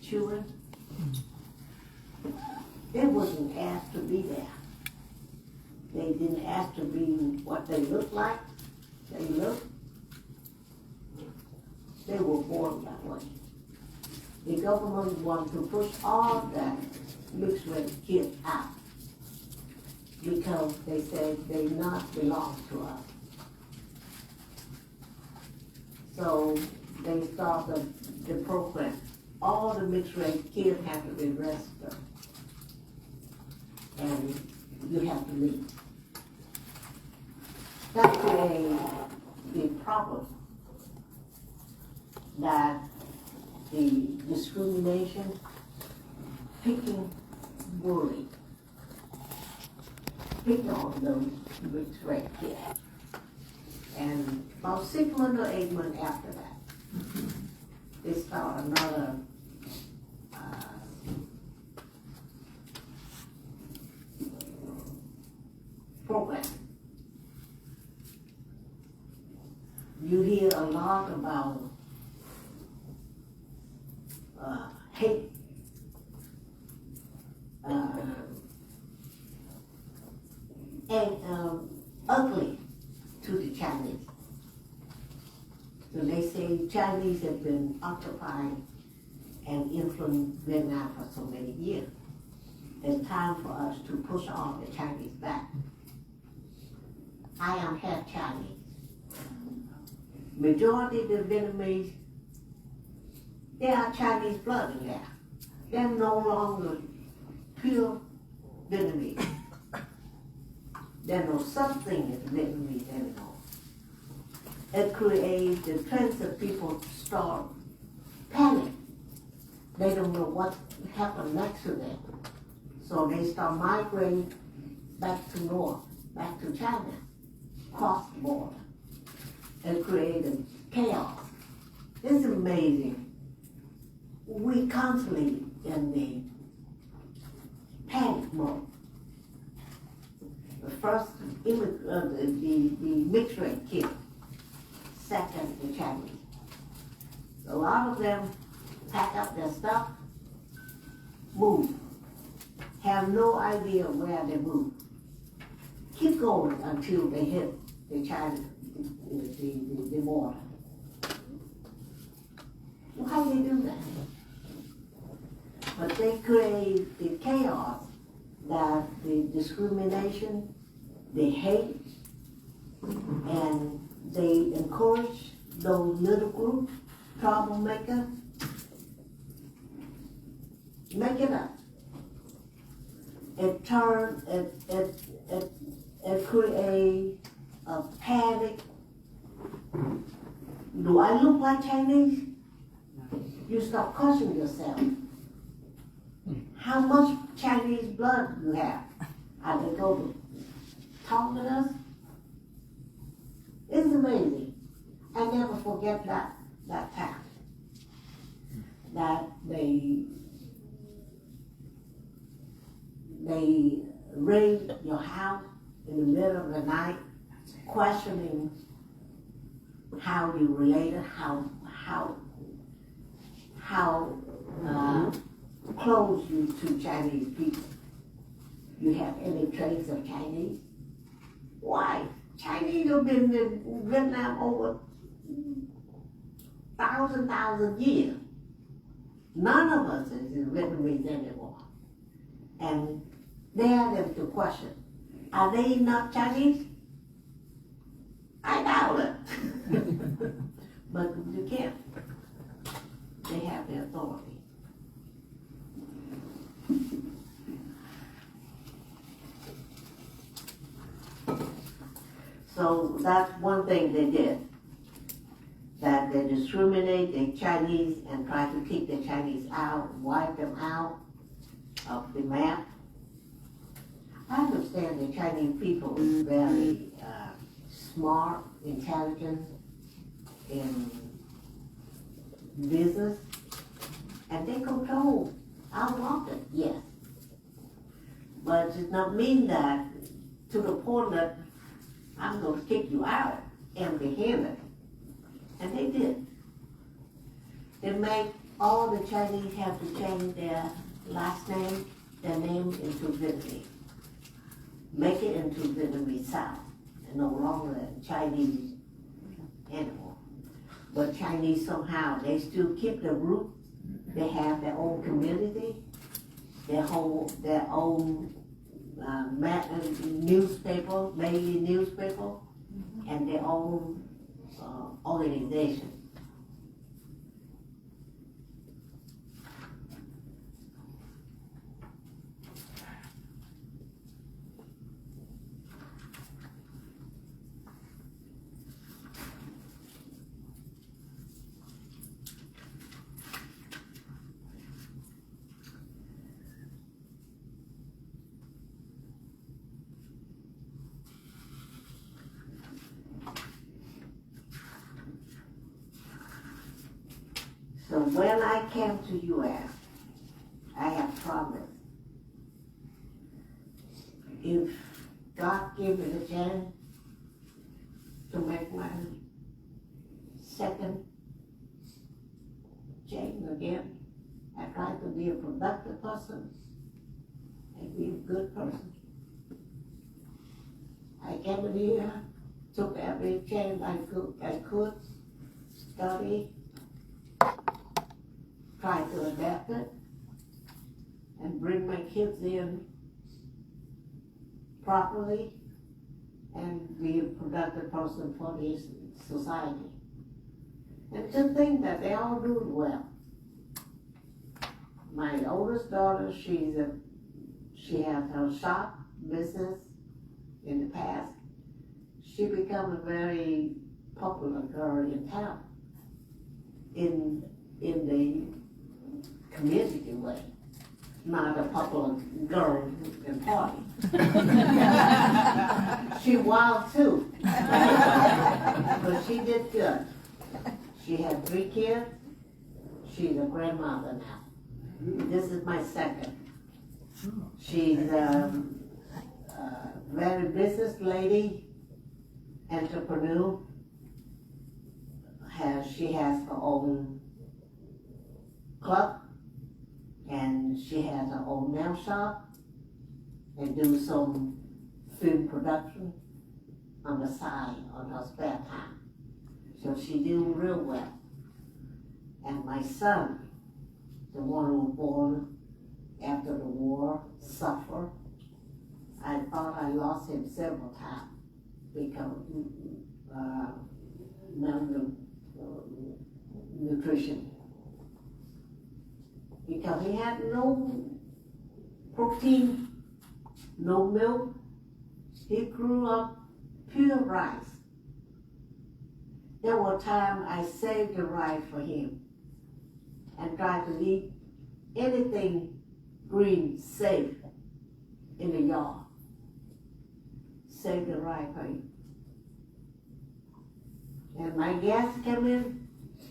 children. They wasn't asked to be there. They didn't ask to be what they look like. They look. They were born that way. The government wanted to push all that mixed race kids out because they said they not belong to us. So they started the program. All the mixed race kids have to be registered. And you have to leave. That created the problem that the discrimination, picking, bullying, picking on those mixed race kids. And about 6 months or 8 months after that, they start another program. You hear a lot about hate, and ugly to the Chinese. So they say Chinese have been occupying and influenced Vietnam for so many years. It's time for us to push all the Chinese back. I am half Chinese. Majority of the Vietnamese, they are Chinese blood in there. They're no longer pure Vietnamese. There's no such thing as Vietnamese anymore. It creates the trends of people start panic. They don't know what happened next to them. So they start migrating back to north, back to China, cross the border. It created chaos. It's amazing. We constantly in the panic mode. The first, the mixed race kid. Second, the Chinese. A lot of them pack up their stuff, move. Have no idea where they move. Keep going until they hit the China, the border. Well, how do they do that? But they create the chaos that the discrimination, the hate, and they encourage those little groups, troublemakers, make it up. It turns, it creates a panic. Do I look like Chinese? You start questioning yourself. How much Chinese blood you have? Are they going to talk with us? It's amazing. I never forget that time. That they raid your house in the middle of the night, questioning how you related, how close you to Chinese people. You have any trace of Chinese? Why? Chinese have been in Vietnam over thousand years. None of us is Vietnamese anymore. And they have them to question, are they not Chinese? I doubt it. But you can't. They have the authority. So that's one thing they did. That they discriminate the Chinese and try to kick the Chinese out, wipe them out of the map. I understand the Chinese people is very smart, intelligent in business, and they control our market, yes. But it does not mean that to the point that I'm going to kick you out empty-handed. And they did. They make all the Chinese have to change their last name, their name into Vietnamese. Make it into Vietnamese South, and no longer Chinese anymore. But Chinese somehow, they still keep the root. They have their own community, their own newspaper, daily newspaper, and their own organization. So when I came to U.S., I have promised, if God gave me the chance to make my second change again, I try to be a productive person and be a good person. I came in here, took every chance I could study, try to adapt it, and bring my kids in properly, and be a productive person for this society. And to think that they all doing well. My oldest daughter, she has her shop business in the past. She become a very popular girl in town, in the community way, not a popular girl in party. She wild too, but she did good. She had 3 kids. She's a grandmother now. This is my second. She's a very business lady, entrepreneur. She has her own club, and she has her own nail shop, and do some film production on the side on her spare time. So she doing real well. And my son, the one who was born after the war, suffered. I thought I lost him several times because malnutrition. Because he had no protein, no milk. He grew up pure rice. There were times I saved the rice for him and tried to eat anything green safe in the yard. Save the rice for him. And my guests come in,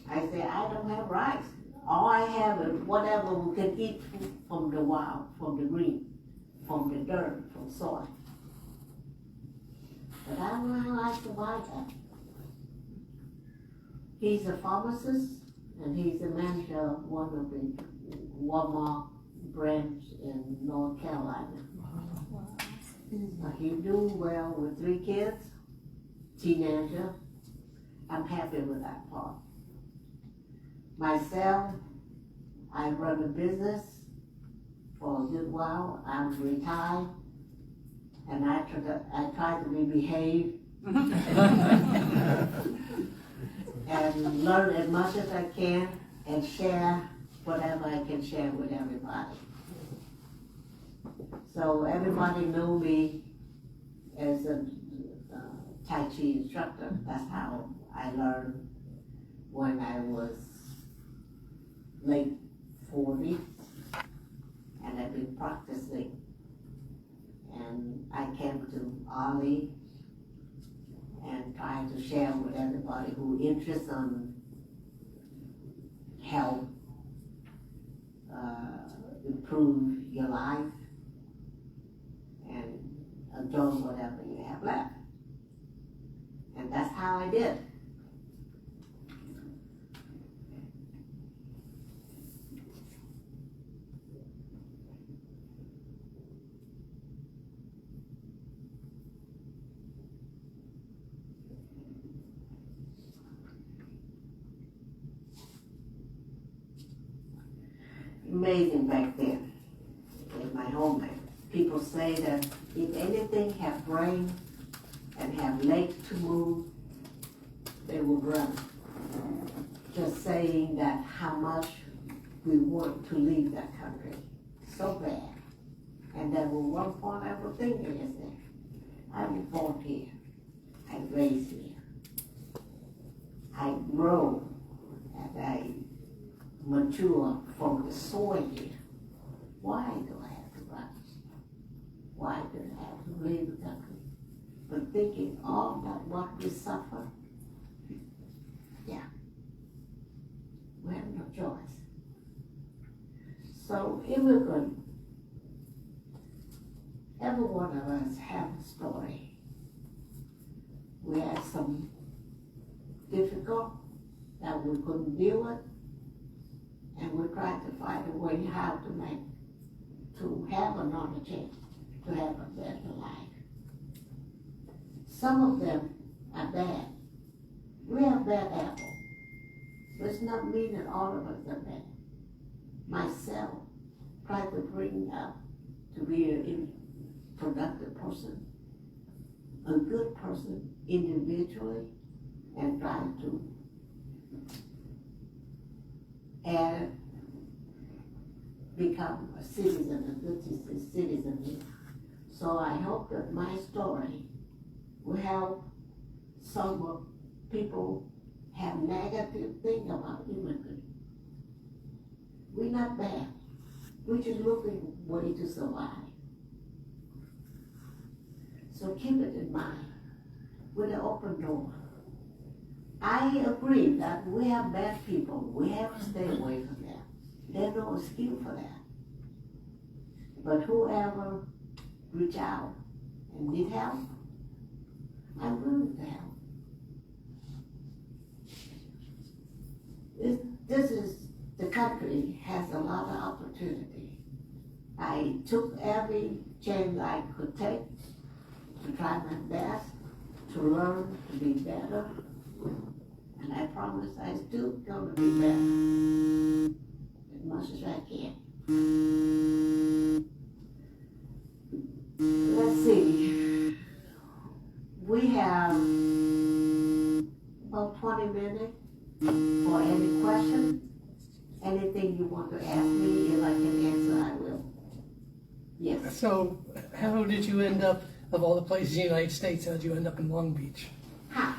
I say, I don't have rice. All I have is whatever we can eat from the wild, from the green, from the dirt, from soil. But I don't know how I survive that. He's a pharmacist, and he's the manager of one of the Walmart branch in North Carolina. He doing well with 3 kids, teenager. I'm happy with that part. Myself, I run a business for a good while. I'm retired, and I try to be behaved and learn as much as I can and share whatever I can share with everybody. So everybody know me as a Tai Chi instructor. That's how I learned when I was late 40s, and I've been practicing. And I came to Ali and tried to share with everybody who interested in help improve your life and enjoy whatever you have left. And that's how I did. amazing back then in my homeland. People say that if anything have brain and have legs to move, they will run. Just saying that how much we want to leave that country. So bad. And then at one point I was thinking, is that I was born here. I raised here. I grow and I mature from the soil here. Why do I have to run? Why do I have to leave the country? But thinking all that what we suffer, yeah, we have no choice. So immigrant, every one of us have a story. We had some difficult that we couldn't deal with, and we tried to find a way how to have another chance, to have a better life. Some of them are bad. We have bad apples. But it's not mean that all of us are bad. Myself, tried to bring up to be a productive person, a good person individually, and try to add, become a citizen, a good citizen here. So I hope that my story will help some people have negative thing about immigrants. We're not bad. We're just looking way to survive. So keep it in mind with an open door. I agree that we have bad people. We have to stay away from them. There's no excuse for that. But whoever reach out and need help, I'm willing to help. The country has a lot of opportunity. I took every chance I could take to try my best to learn to be better. And I promise I still going to be better as much as I can. Let's see. We have about 20 minutes for any question. Anything you want to ask me, if I can answer, I will. Yes. So, how did you end up, of all the places in the United States, how did you end up in Long Beach? Ha!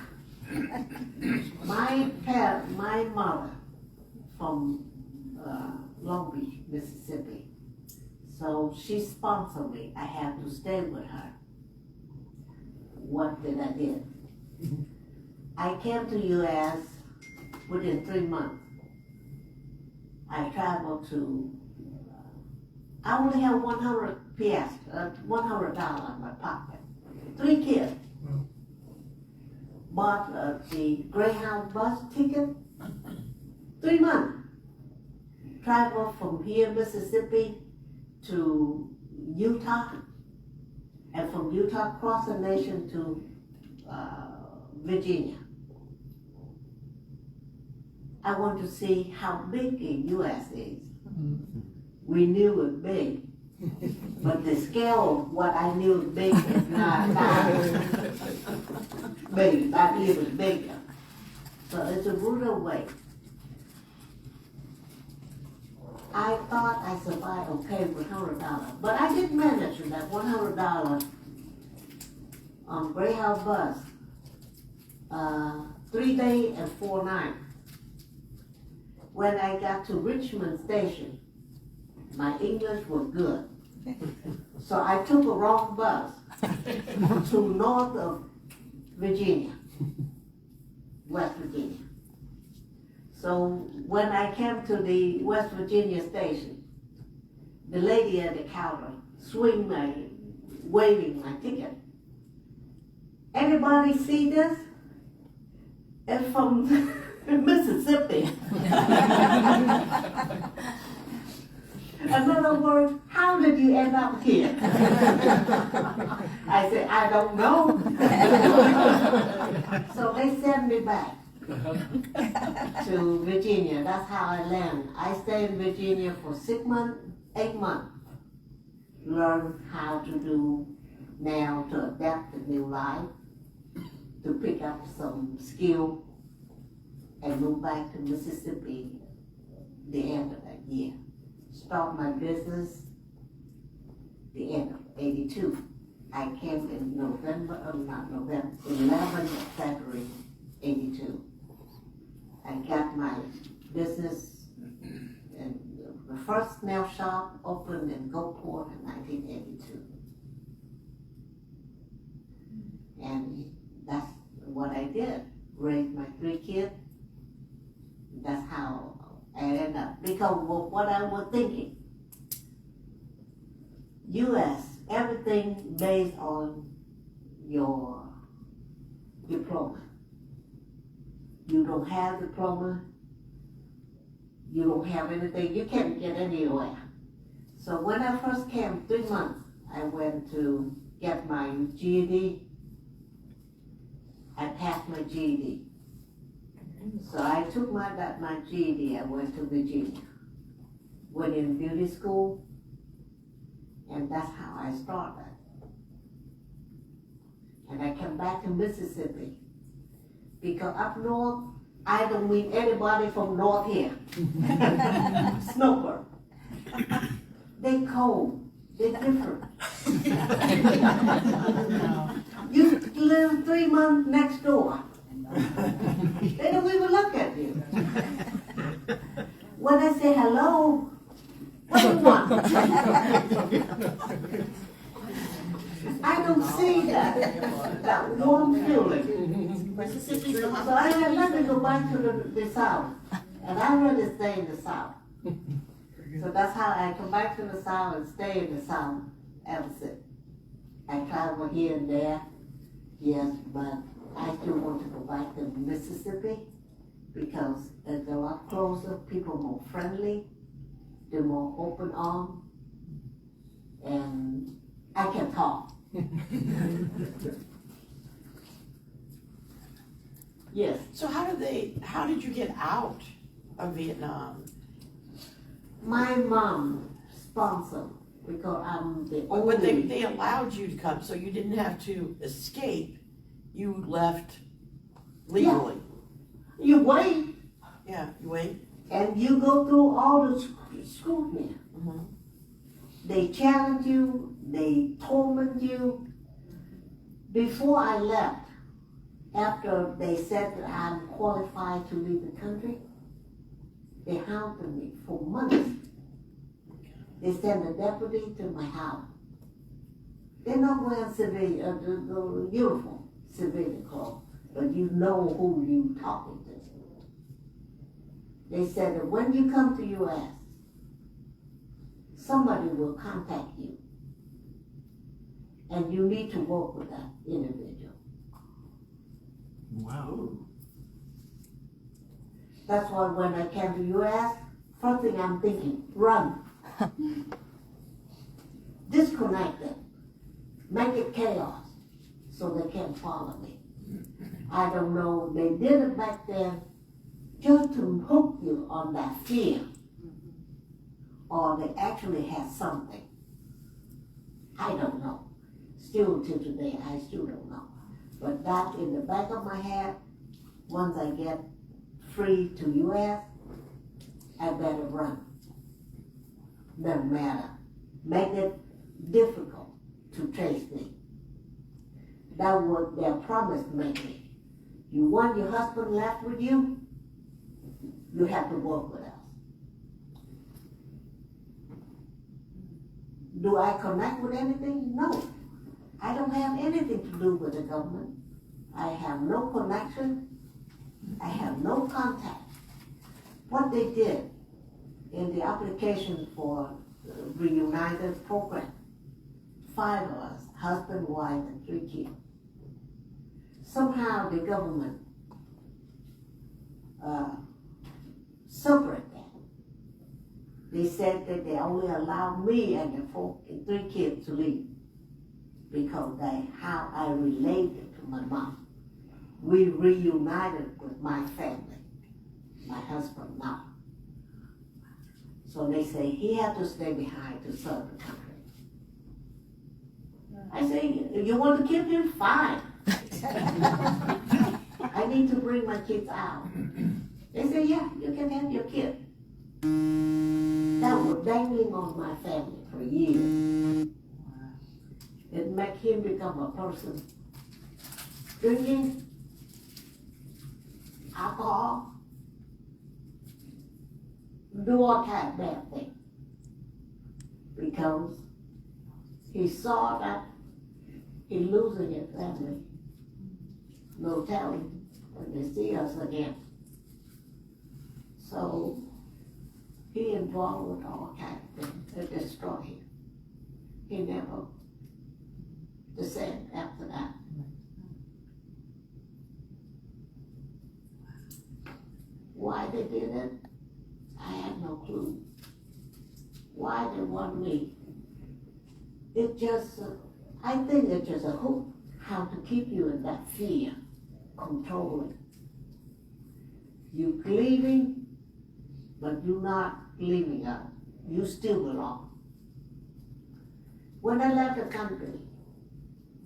My mother from Long Beach, Mississippi. So she sponsored me. I had to stay with her. What did I do? I came to U.S. within 3 months. I traveled to, I only have 100 $100 in my pocket. 3 kids. Bought the Greyhound bus ticket. 3 months. Traveled from here, Mississippi, to Utah, and from Utah cross the nation to Virginia. I want to see how big the U.S. is. We knew it was big, but the scale of what I knew was big is not big. I knew it was bigger. So it's a brutal way. I thought I survived okay with $100, but I did manage with that $100 on Greyhound bus, 3 days and 4 nights. When I got to Richmond Station, my English was good. So I took a wrong bus to north of Virginia, West Virginia. So when I came to the West Virginia station, the lady at the counter waving my ticket. Anybody see this? It's from Mississippi. In other words, how did you end up here? I said, I don't know. So they sent me back. to Virginia. That's how I landed. I stayed in Virginia for 6 months, 8 months. Learn how to do now to adapt to new life, to pick up some skill, and move back to Mississippi the end of that year. Start my business the end of 82. I came in November, not November, 11th of February 82. I got my business, and the first nail shop opened in Gulfport in 1982. And that's what I did, raised my 3 kids. That's how I ended up, because of what I was thinking. U.S., everything based on your diploma. You don't have diploma, you don't have anything, you can't get anywhere. So when I first came, 3 months, I went to get my GED. I passed my GED. So I took my GED, I went to Virginia. Went in beauty school, and that's how I started. And I came back to Mississippi. Because up north, I don't meet anybody from north here. Snoper. They cold, they different. You live 3 months next door. They don't even look at you. When I say hello, what do you want? I don't see that warm feeling. So I said, let me go back to the South. And I really stay in the South. So that's how I come back to the South and stay in the South ever since. I travel here and there, yes, but I still want to go back to Mississippi because it's a lot closer, people more friendly, they're more open armed, and I can talk. Yes. So how did you get out of Vietnam? My mom sponsored because I'm the only. But they allowed you to come, so you didn't have to escape. You left legally. Yeah. You wait. Yeah, you wait. And you go through all the scrutiny. Mm-hmm. They challenge you, they torment you. Before I left, after they said that I'm qualified to leave the country, they hounded me for months. They sent a deputy to my house. They're not wearing civilian, the uniform, civilian clothes, but you know who you talking to. They said that when you come to U.S., somebody will contact you, and you need to work with that individual. Wow. That's why when I came to U.S., first thing I'm thinking, run. Disconnect it. Make it chaos so they can't follow me. I don't know, they did it back then just to hook you on that fear. Or they actually had something. I don't know. Still till today, I still don't know. But that in the back of my head, once I get free to U.S., I better run. Doesn't matter. Make it difficult to trace me. That was their promise to make me. You want your husband left with you, you have to work with us. Do I connect with anything? No. I don't have anything to do with the government. I have no connection. I have no contact. What they did in the application for the Reunited program, 5 of us, husband, wife, and 3 kids. Somehow the government separate that. They said that they only allowed me and the 3 kids to leave because how I related to my mom. we reunited with my family, my husband now. So they say he had to stay behind to serve the country. I say, you want to keep him? Fine. I need to bring my kids out. They say, yeah, you can have your kid. That was dangling on my family for years. It made him become a person drinking alcohol, do all kind of bad things. Because he saw that he losing his family. No telling when they see us again. So he involved with all kinds of things that destroy him. He never descended after that. Why they did it, I had no clue. Why they want me? It just, I think it's just a hook, how to keep you in that fear, controlling. You leaving, but you're not leaving us. You still belong. When I left the country,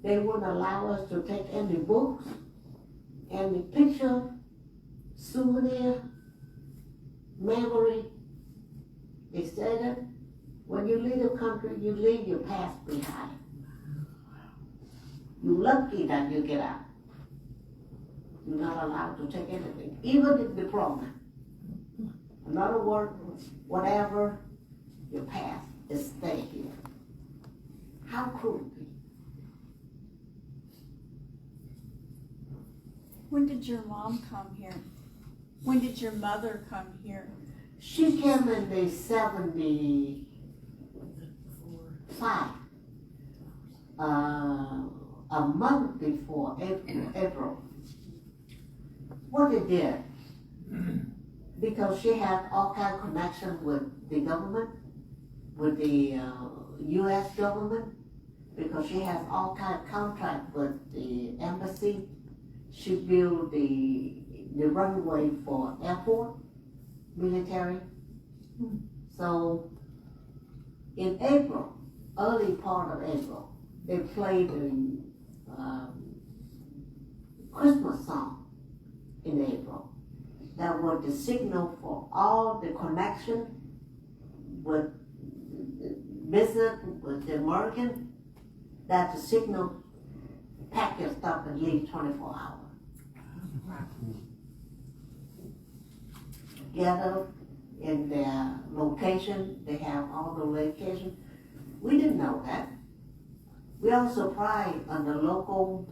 they wouldn't allow us to take any books, any picture, souvenir, memory. They said that when you leave the country, you leave your past behind. You're lucky that you get out. You're not allowed to take anything, even the diploma. Another word, whatever, your past is stay here. How cruel. When did your mom come here? When did your mother come here? She came in the 75. A month before April. What they did, because she had all kind of connection with the government, with the U.S. government, because she has all kind of contract with the embassy. She built the runway for airport, military. So in April, early part of April, they played the Christmas song in April. That was the signal for all the connection with business with the American. That's the signal, pack your stuff and leave 24 hours. Gather in their location, they have all the locations. We didn't know that. We are surprised on the local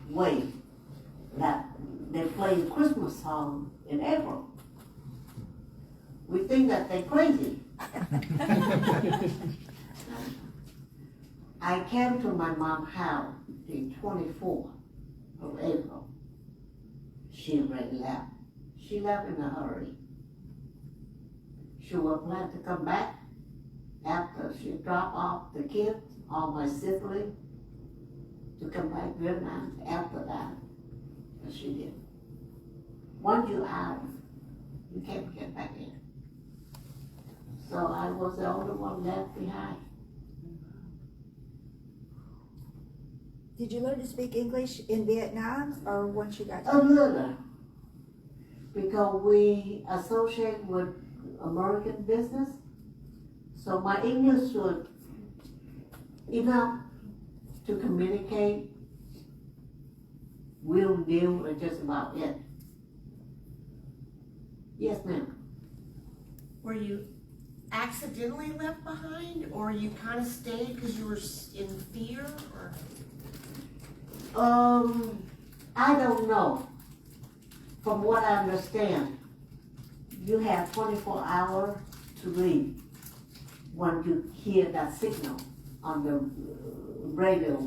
way that they play Christmas song in April. We think that they're crazy. I came to my mom's house the 24th of April. She already left. She left in a hurry. She was planning to come back after she dropped off the kids, all my siblings, to come back to Vietnam after that. But she did. Once you're out, you can't get back in. So I was the only one left behind. Did you learn to speak English in Vietnam or once you got A little. Because we associate with American business. So my English was enough to communicate, will deal with just about it. Yes, ma'am. Were you accidentally left behind, or you kind of stayed because you were in fear, or? I don't know. From what I understand, you have 24 hours to leave when you hear that signal on the radio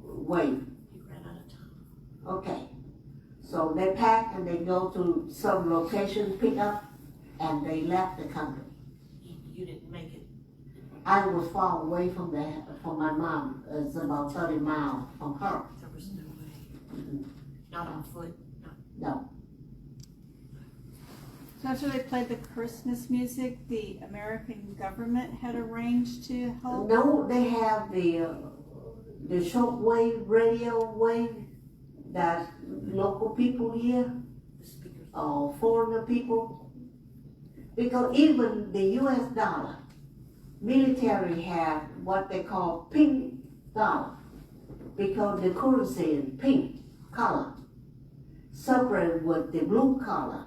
wave. You ran out of time. Okay. So they pack and they go to some location, pick up, and they left the country. You didn't make it. I was far away from my mom. It's about 30 miles from her. So There's no way. Not on foot. No. So after they played the Christmas music, the American government had arranged to help? No, they have the shortwave radio wave that local people hear, The speakers. or foreigner people. Because even the US dollar, military have what they call pink dollar. Because the currency is pink color, separate with the blue color,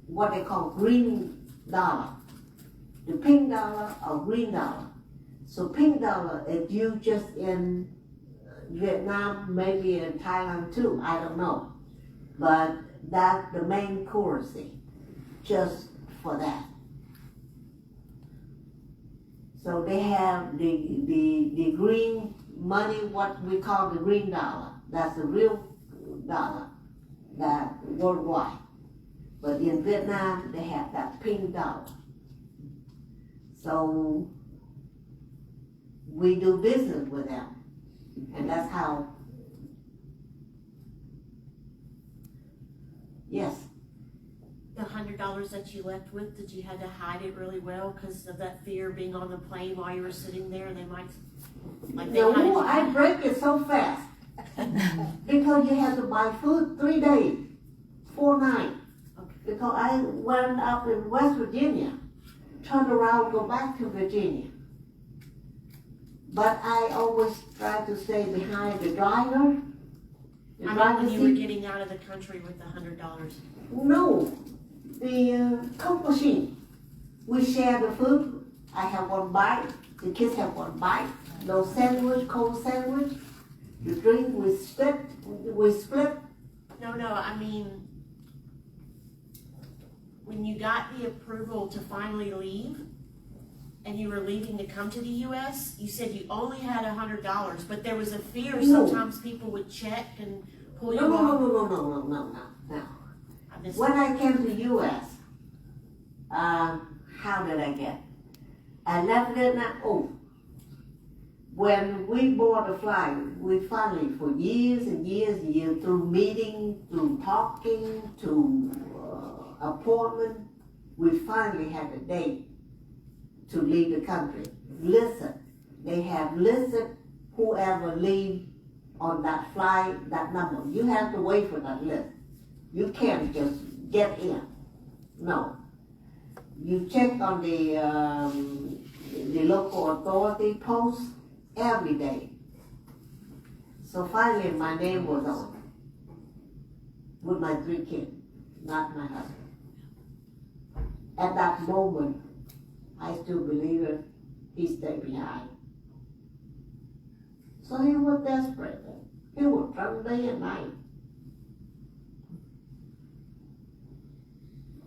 what they call green dollar. The pink dollar or green dollar. So pink dollar is used just in Vietnam, maybe in Thailand too, I don't know. But that's the main currency, just for that. So they have the green money, what we call the green dollar. That's the real dollar, that worldwide. But in Vietnam, they have that pink dollar. So we do business with them. And that's how, yes. The $100 that you left with, did you have to hide it really well because of that fear of being on the plane while you were sitting there? They might, like they No, I had break it so fast. Because you have to buy food 3 days, 4 nights. Okay. Because I went up in West Virginia, turned around, go back to Virginia. But I always try to stay behind the driver. The I mean, driver's when you were seat. getting out of the country with the $100. No, the Coke machine. We share the food. I have 1 bite. The kids have 1 bite. No sandwich, cold sandwich. The drink we split. No, I mean, when you got the approval to finally leave, and you were leaving to come to the U.S., you said you only had $100, but there was a fear No. sometimes people would check and pull you No, off. no. I missed When it. I came to U.S., how did I get? I left Vietnam. Oh, when we board the flight, we finally, for years and years, through meeting, through talking, to appointment, we finally had a date to leave the country. Listen, they have listed whoever leave on that flight, that number. You have to wait for that list. You can't just get in. No. You check on the local authority post every day. So finally my name was on with my 3 kids, not my husband. At that moment, I still believe it, he stayed behind. So he was desperate. He would run day and night.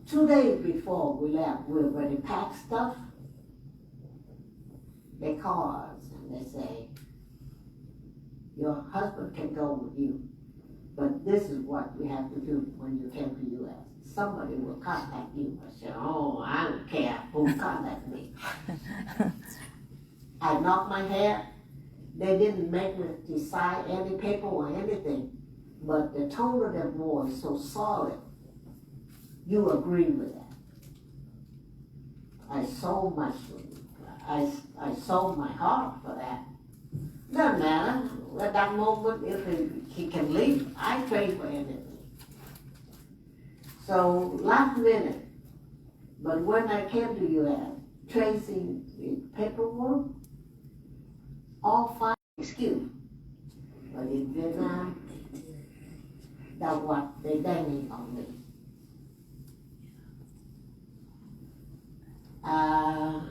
2 days before we left, we already packed stuff. They call us and they say, your husband can go with you, but this is what we have to do when you came to U.S. Somebody will contact you. I said, oh, I don't care who contacts me. I knocked my head. They didn't make me decide any paper or anything, but the tone of their voice so solid. You agree with that. I sold my heart for that. Doesn't matter. At that moment, if he can leave, I trade for anything. So last minute, but when I came to U.S., tracing the paperwork, all 5 excuse. But in Vietnam, that's what they banging on me.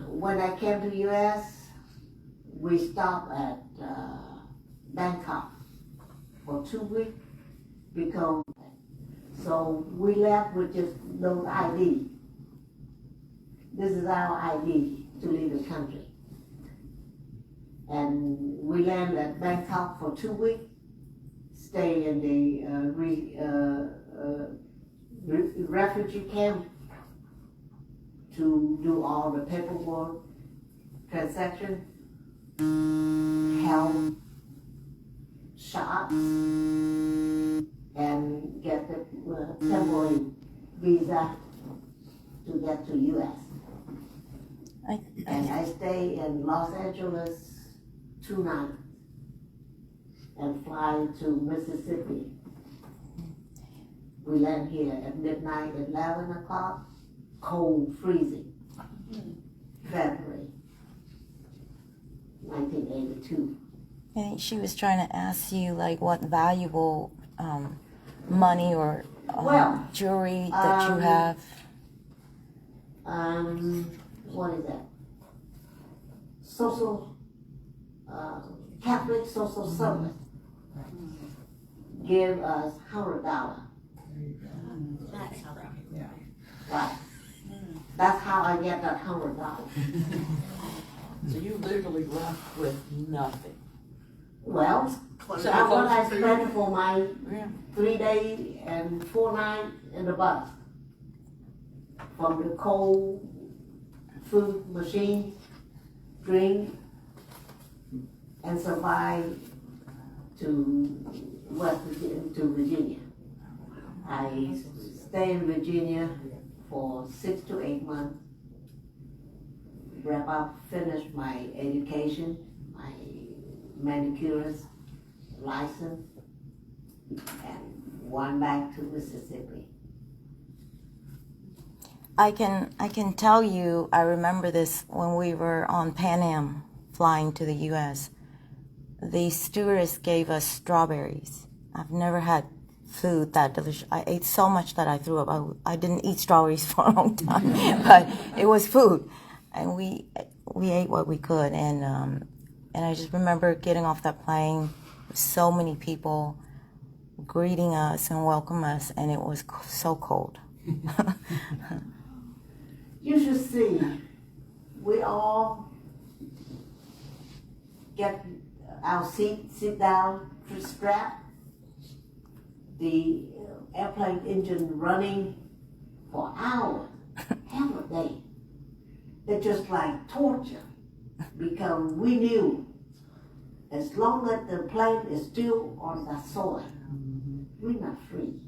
When I came to U.S., we stopped at Bangkok for 2 weeks because, so we left with just those ID. This is our ID to leave the country. And we landed at Bangkok for 2 weeks, stay in the refugee camp to do all the paperwork, transaction, help, shots and get the temporary visa to get to U.S. And I stay in Los Angeles 2 nights and fly to Mississippi. We land here at midnight, 11 o'clock, cold, freezing, February 1982. And she was trying to ask you, like, what valuable money or Well, jewelry that you have. What is that? Social, Catholic social service give us $100. That's how that. Right. That's how I get that $100. So you literally left with nothing. Well, Close So that's what I food. spent for my Yeah. 3 days and 4 nights in the bus. From the cold food machine, drink, and survive to West Virginia, to Virginia. I stay in Virginia for 6 to 8 months. Wrap up, finish my education, my manicurist license, and went back to Mississippi. I can tell you, I remember this when we were on Pan Am flying to the U.S. The stewardess gave us strawberries. I've never had food that delicious. I ate so much that I threw up. I didn't eat strawberries for a long time, but it was food, and we ate what we could. And I just remember getting off that plane with so many people greeting us and welcome us, and it was so cold. You should see, we all get our seat, sit down, strap, the airplane engine running for hours, half a day. They're just like torture, because we knew as long as the plane is still on the soil, we're not free.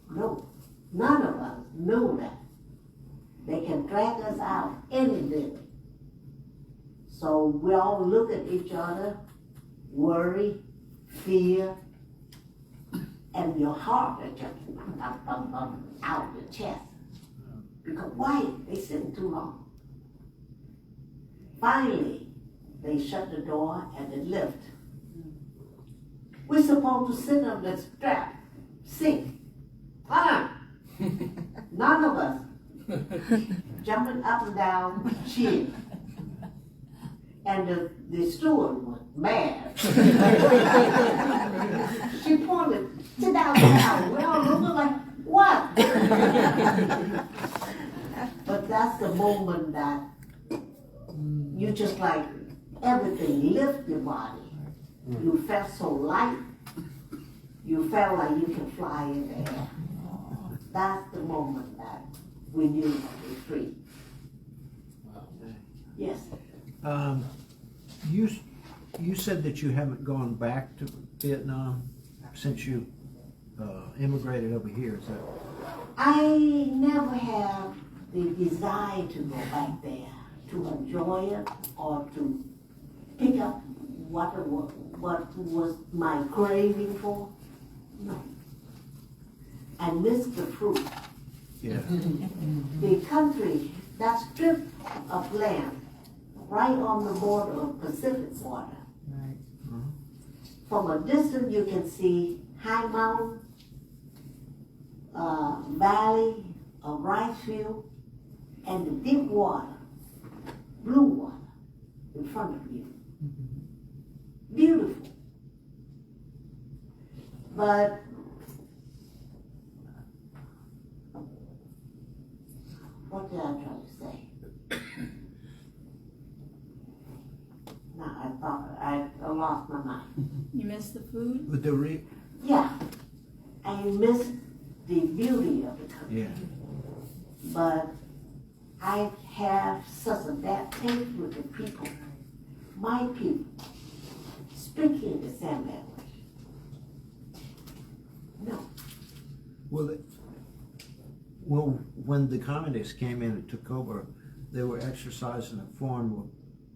No, none of us knew that. They can drag us out any minute. So we all look at each other, worry, fear, and your heart is just out your chest. Because why? They sitting too long. Finally, they shut the door and they lift. We're supposed to sit on the strap, sink. None of us jumping up and down, cheering. And the steward was mad. She pointed, sit down, sit down. We all looked like, what? But that's the moment that you just like everything lift your body. You felt so light. You felt like you can fly in the air. That's the moment that we knew we were free. Yes. You said that you haven't gone back to Vietnam since you immigrated over here. Is that? I never had the desire to go back there to enjoy it or to pick up what was my craving for. No. I missed the fruit. Yeah. The country, that strip of land right on the border of Pacific water. Right. From a distance you can see high mountain, valley, a rice field, and the deep water, blue water in front of you. Beautiful. But what did I try to say? Now I thought I lost my mind. You miss the food? With the Yeah, I miss the beauty of the country. yeah. But I have such a bad taste with the people. My people speaking the same language. No. Well, when the communists came in and took over, they were exercising a form of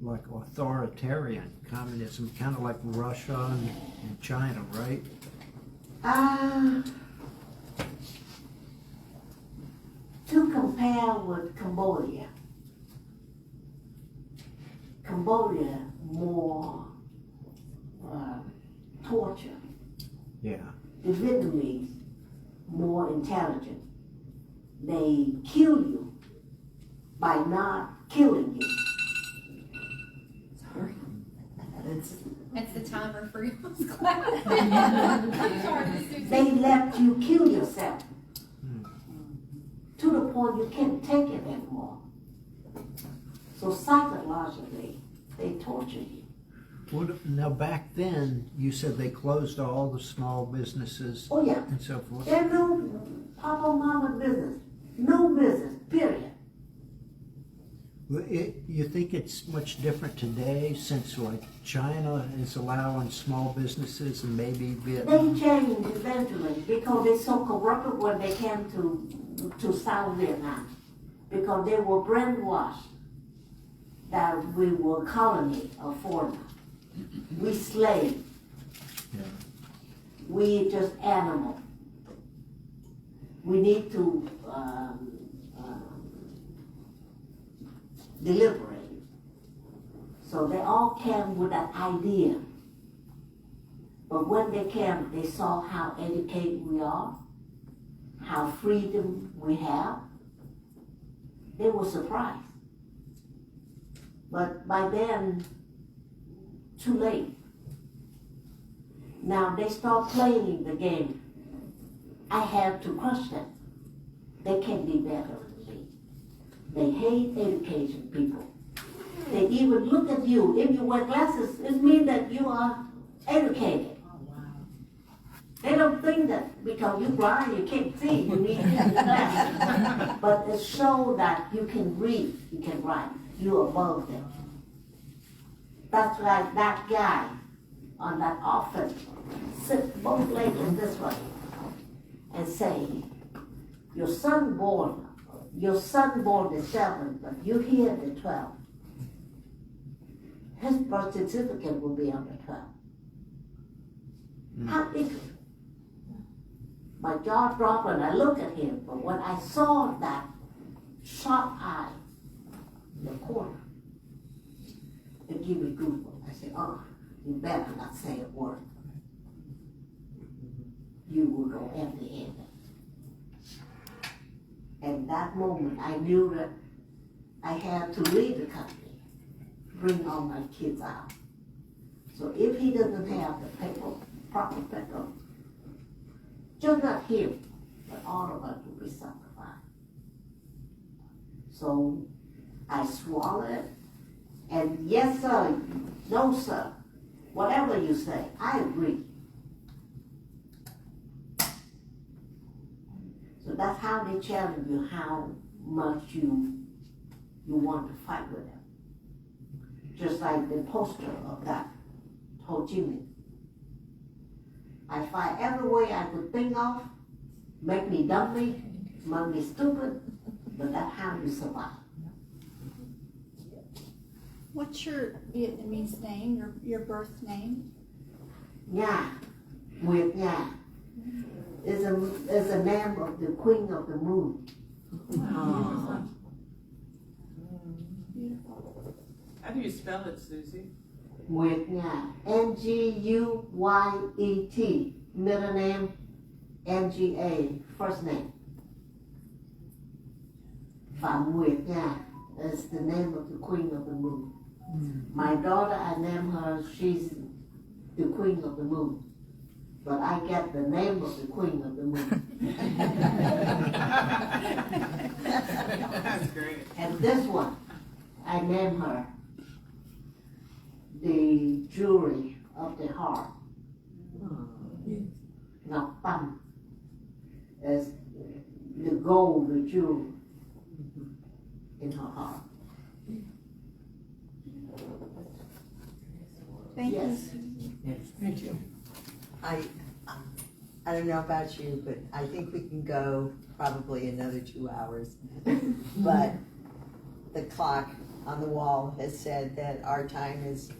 like authoritarian communism, kind of like Russia and China, right? To compare with Cambodia, Cambodia more torture. Yeah. The Vietnamese more intelligent. They kill you by not killing you. Sorry. It's, It's the timer for your class. I'm sorry, Susie. they let you kill yourself to the point you can't take it anymore. So psychologically, they torture you. Well, now back then, you said they closed all the small businesses Oh yeah, and so forth. there's no papa mama business, no business, period. Well, you think it's much different today since like China is allowing small businesses and maybe Vietnam? They changed eventually because they're so corrupted when they came to South Vietnam, because they were brainwashed that we were a colony of foreigners. We slaves. Yeah. We just animal. We need to deliberate. So they all came with that idea. But when they came, they saw how educated we are, how freedom we have. They were surprised. But by then, too late. Now they start playing the game. I have to crush them. They can't be better than me. They hate education people. They even look at you. If you wear glasses, it means that you are educated. They don't think that because you're blind, you can't see, you need glasses. But it shows that you can read, you can write, you're above them. That's like that guy on that office, sit both legs this way and say, your son born the 7th, but you here the 12th. His birth certificate will be on the 12th. How ignorant. My jaw dropped and I looked at him, but when I saw that sharp eye in the corner, it gave me goosebumps. I said, oh, you better not say a word. You will go empty-handed. And that moment, I knew that I had to leave the country, bring all my kids out. So if he doesn't have the paper, proper paper, just not him, but all of us will be sacrificed. So I swallowed it, and yes sir, no sir, whatever you say, I agree. So that's how they challenge you, how much you want to fight with them. Just like the poster of that Ho Chi Minh. I fight every way I could think of, make me dummy, make me stupid, but that's how you survive. What's your Vietnamese name, your birth name? Nha, Nguyệt Nha, is a name of the Queen of the Moon. How do you spell it, Susie? Nguyệt Nha, Nguyet, middle name, Nga, first name. Pham Nguyệt Nha is the name of the Queen of the Moon. My daughter, I named her, she's the Queen of the Moon. But I get the name of the Queen of the Moon. That's great. And this one, I named her the Jewelry of the Heart. Ngọc Tâm is the gold, the jewel in her heart. Thank Yes. you. Thank you. I don't know about you, but I think we can go probably another 2 hours. But the clock on the wall has said that our time is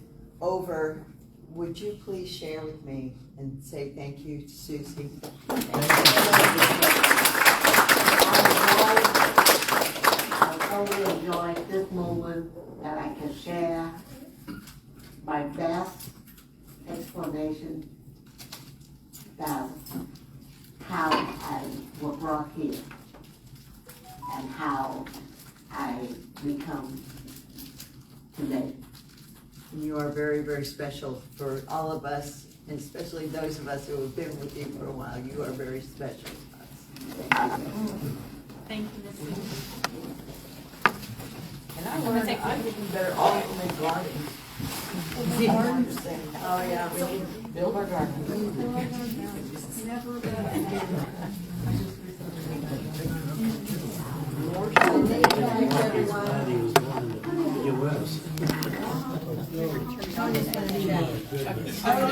over. Would you please share with me and say thank you to Susie? I totally enjoyed this moment that I can share my best explanation about how I was brought here and how I become today. You are very, very special for all of us, and especially those of us who have been with you for a while. You are very special to us. Thank you, Miss Susie. And I learned I'm getting better all to make gardens. Oh, yeah, we need to build our garden. Never Everyone.